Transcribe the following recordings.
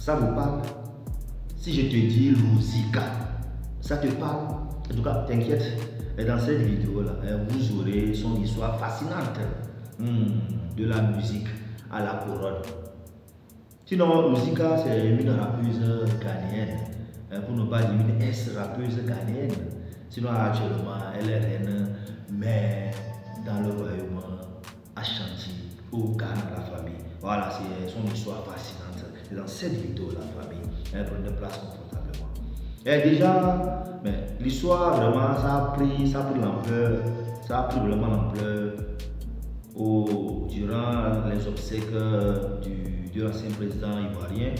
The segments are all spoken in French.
Ça vous parle? Si je te dis Luzika, ça te parle? En tout cas, t'inquiète, dans cette vidéo-là, vous aurez son histoire fascinante de la musique à la couronne. Sinon, Luzika, c'est une rappeuse ghanéenne, pour ne pas dire une ex-rappeuse ghanéenne. Sinon, actuellement, elle est reine, mais dans le royaume Ashanti, au Ghana, la famille. Voilà, c'est son histoire fascinante. C'est dans cette vidéo, la famille. Elle prend place confortablement. Et déjà, l'histoire, vraiment, ça a pris l'ampleur, ça a pris vraiment l'ampleur durant les obsèques de l'ancien président ivoirien,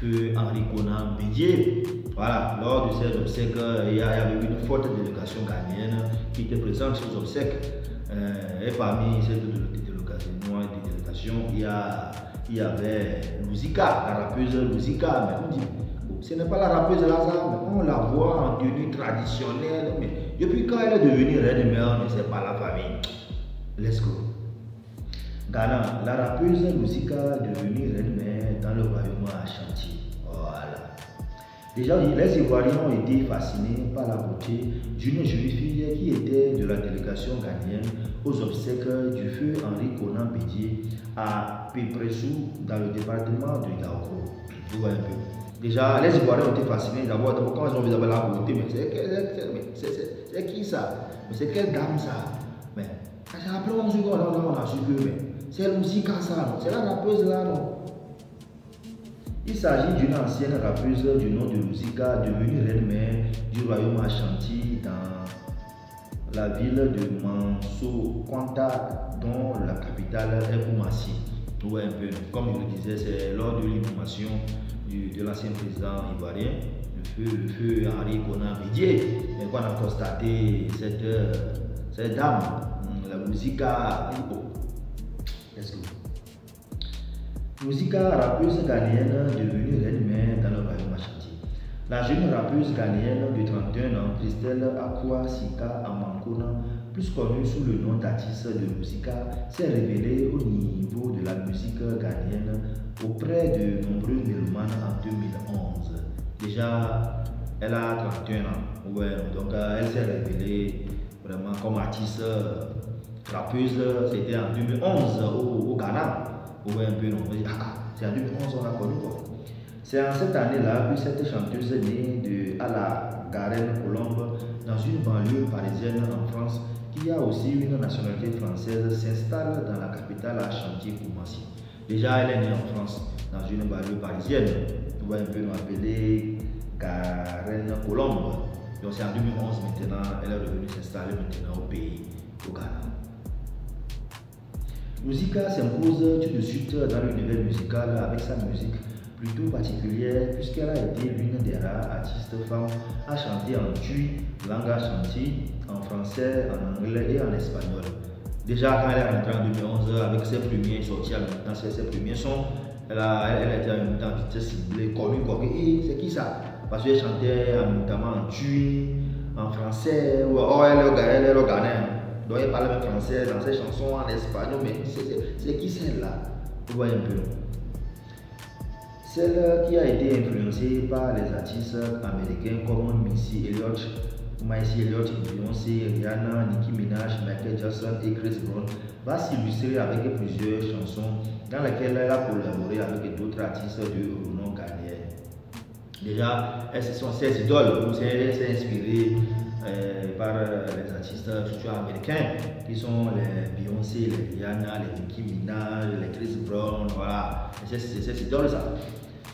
feu Henri Konan Bédié. Voilà, lors de ces obsèques, il y avait une forte délégation ghanéenne qui était présente sur les obsèques. Et parmi ces délégations, il y avait Luzika, la rappeuse Luzika. Mais on dit, ce n'est pas la rappeuse là, mais on la voit en tenue traditionnelle. Mais depuis quand elle est devenue reine mère, on ne sait pas la famille. Let's go. Ghana, la rappeuse Luzika est devenue reine mère dans le royaume Ashanti. Voilà. Déjà, les Ivoiriens ont été fascinés par la beauté d'une jeune fille qui était de la délégation ghanéenne aux obsèques du feu Henri Konan Bédié à Pépressou dans le département de Yaoundé. Vous voyez un peu. Déjà, les Ivoiriens ont été fascinés d'abord quand ils ont vu la beauté. Mais c'est qui ça? Mais c'est quelle dame ça? Mais après on a su que c'est Luzika ça, c'est la rappeuse là, non? Il s'agit d'une ancienne rappeuse du nom de Luzika, devenue reine-mère du royaume Ashanti dans la ville de Manso-Kwanta, dont la capitale est Koumassi. Ouais, un peu. Comme je le disais, c'est lors de l'inhumation de l'ancien président ivoirien, le feu Henri Konan Bédié, qu'on a constaté cette dame, la Luzika. Let's go. Luzika, rappeuse ghanéenne devenue reine-mère dans le royaume Ashanti. La jeune rappeuse ghanéenne de 31 ans, Christelle Akua Sika Amankona, plus connue sous le nom d'artiste de Luzika, s'est révélée au niveau de la musique ghanéenne auprès de nombreux mélomanes en 2011. Déjà, elle a 31 ans, ouais, donc elle s'est révélée vraiment comme artiste rappeuse, c'était en 2011 au Ghana. Ouais, un peu non. C'est en 2011 on a connu quoi. C'est en cette année-là que cette chanteuse née à la Garenne-Colombe, dans une banlieue parisienne en France, qui a aussi une nationalité française, s'installe dans la capitale Ashanti Koumassi. Déjà, elle est née en France, dans une banlieue parisienne, on va un peu nous appeler Garenne-Colombe. Donc c'est en 2011 maintenant, elle est revenue s'installer maintenant au pays, au Ghana. Luzika s'impose tout de suite dans l'univers musical avec sa musique plutôt particulière puisqu'elle a été l'une des rares artistes femmes à chanter en tui, langue Ashanti, en français, en anglais et en espagnol. Déjà quand elle est rentrée en 2011 avec ses premiers sorties, dans ses premiers sons, elle était en même temps ciblée, connue comme c'est qui ça? Parce qu'elle chantait notamment en tui, en français, elle est au Ghana. Donc elle parle même français dans ses chansons en espagnol, mais c'est qui celle-là? Vous voyez un peu. Celle qui a été influencée par les artistes américains comme Missy Elliott, Beyoncé, Rihanna, Nicki Minaj, Michael Jackson et Chris Brown, va s'illustrer avec plusieurs chansons dans lesquelles elle a collaboré avec d'autres artistes de renom ghanéen. Déjà, elles sont ses idoles, elle s'est inspirée par les artistes surtout américains qui sont les Beyoncé, les Rihanna, les Nicki Minaj, les Chris Brown, voilà, c'est ses idoles ça.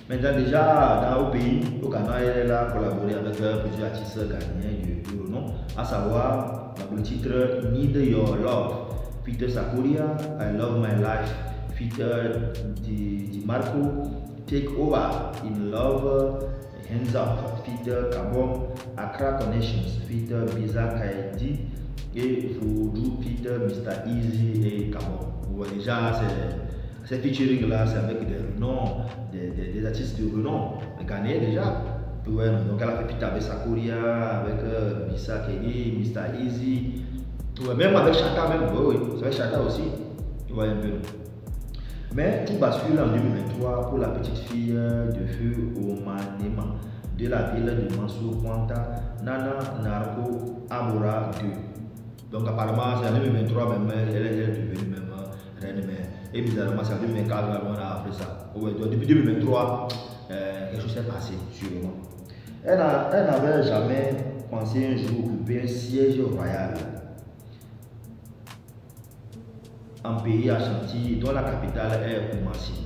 Maintenant déjà au pays, au Ghana, elle a collaboré avec plusieurs artistes ghanéens de renom, à savoir le titre Need Your Love, Peter Sakuria, I Love My Life, Peter Di Marco, Take Over, In Love, Hands Up, Peter Kabom, Accra Connections, Peter Biza Kaidi et Voodoo, Peter Mr. Easy et Kabom. Ouais, déjà, ces featuring là, c'est avec des renoms, des artistes de renom, les Ghanéens déjà. Ouais, donc elle a fait Peter Sakuria avec Biza Kaidi, Mr. Easy. Ouais, même avec Chaka, même, ouais, c'est avec Chaka aussi. Ouais, un peu. Mais tout bascule en 2023 pour la petite fille de feu Omanema de la ville de Mansour Kwanta, Nana Narko Abora 2. Donc apparemment c'est en 2023 même, elle est devenue même reine mère. Et bizarrement c'est en 2024 qu'on a appris ça. Ouais, donc depuis 2023, quelque chose s'est passé sûrement. Elle n'avait jamais pensé un jour occuper un siège royal en pays Ashanti, dont la capitale est Kumasi.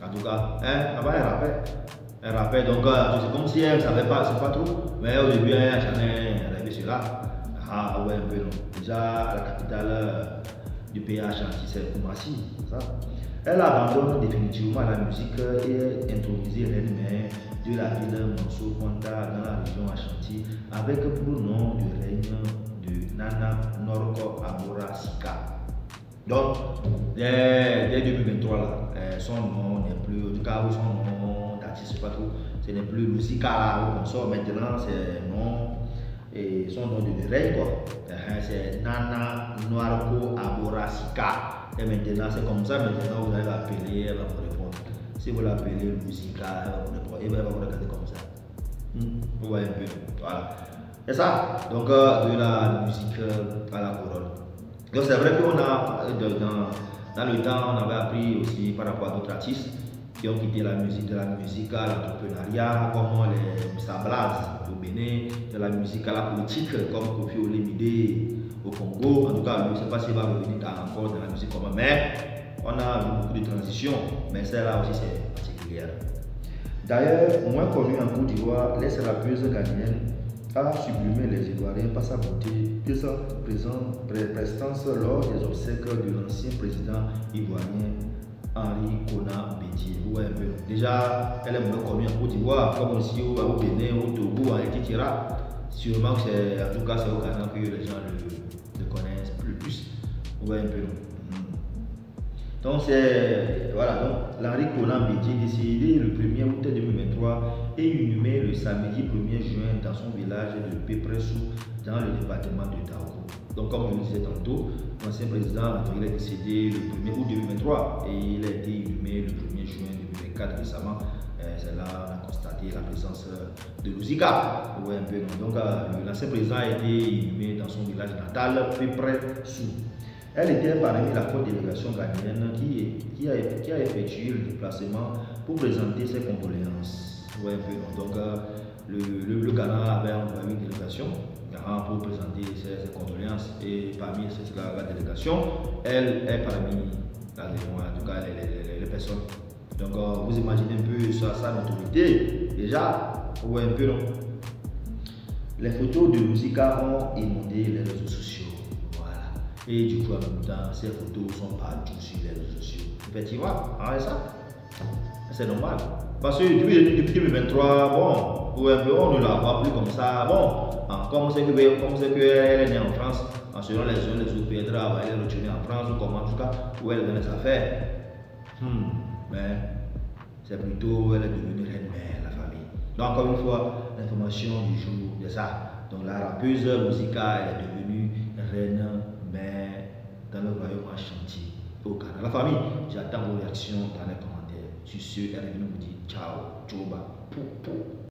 En tout cas, elle rappelle. Donc, c'est comme si elle ne savait pas, c'est pas trop. Mais au début, elle n'a jamais rêvé cela. Ah ouais, un peu non. Déjà, la capitale du pays Ashanti, c'est Kumasi. Elle abandonne définitivement la musique et est intronisée reine mère de la ville Mansour Kwanta dans la région Ashanti avec pour nom de règne de Nana Norko Abora Sika. Donc, dès 2023, là, son nom n'est plus, en tout cas, son nom d'artiste, pas trop, ce n'est plus Lusika là où on sort maintenant, c'est nom et son nom de règne quoi. C'est Nana Noirko Aborasika. Et maintenant, c'est comme ça, maintenant vous allez l'appeler, elle va vous répondre. Si vous l'appelez Lusika, elle va vous répondre, et elle va vous regarder comme ça. Vous voyez un peu, voilà. C'est ça, donc de la musique à la couronne. Donc c'est vrai qu'on a, dans le temps, on avait appris aussi par rapport à d'autres artistes qui ont quitté la musique, de la musique à l'entrepreneuriat, comme les Sablas au Bénin, de la musique à la politique, comme Kofi Olomide au Congo. En tout cas, je ne sais pas s'il va revenir encore dans la musique comme mais on a vu beaucoup de transitions, mais celle-là aussi c'est particulière. D'ailleurs, moins connue en Côte d'Ivoire, l'ex-rappeuse ghanéenne a sublimé les Ivoiriens par sa beauté et sa prestance lors des obsèques de l'ancien président ivoirien Henri Konan Bédié. Ouais, déjà, elle est moins connue en Côte d'Ivoire, comme aussi au Bénin, au Togo, etc. Sûrement que c'est, en tout cas, c'est au Ghana que les gens le connaissent plus. Ouais, un peu. Donc c'est voilà, donc Henri Konan Bédié décédé le 1er août 2023 et inhumé le samedi 1er juin dans son village de Pépressou dans le département de Daogo. Donc comme je le disais tantôt, l'ancien président il est décédé le 1er août 2023 et il a été inhumé le 1er juin 2024 récemment. C'est là qu'on a constaté la présence de Lusika. Ouais, un peu, donc l'ancien président a été inhumé dans son village natal, Pépressou. Elle était parmi la forte délégation ghanéenne qui a effectué le déplacement pour présenter ses condoléances. Ouais, un peu, donc le Ghana avait envoyé une délégation pour présenter ses condoléances et parmi la délégation, elle est parmi en tout cas, les personnes. Donc vous imaginez un peu sa notoriété déjà. Ouais, un peu, non? Les photos de Lusika ont inondé les réseaux sociaux. Et du coup, en même temps, ces photos sont partout sur les réseaux sociaux. Effectivement, ça, c'est normal. Parce que depuis 2023, bon, on ne la voit plus comme ça. Bon, comme on sait qu'elle est née en France, selon les zones, les autres pays, elle est retournée en France, ou comme en tout cas, où elle est dans les affaires. Mais c'est plutôt, elle est devenue reine mère, la famille. Donc, encore une fois, l'information du jour, c'est ça. Donc, la rappeuse Lusika est devenue reine mais dans le royaume Ashanti au Ghana. La famille, j'attends vos réactions dans les commentaires. Sur ce, elle est venue vous dire ciao, tchoba, pou pou.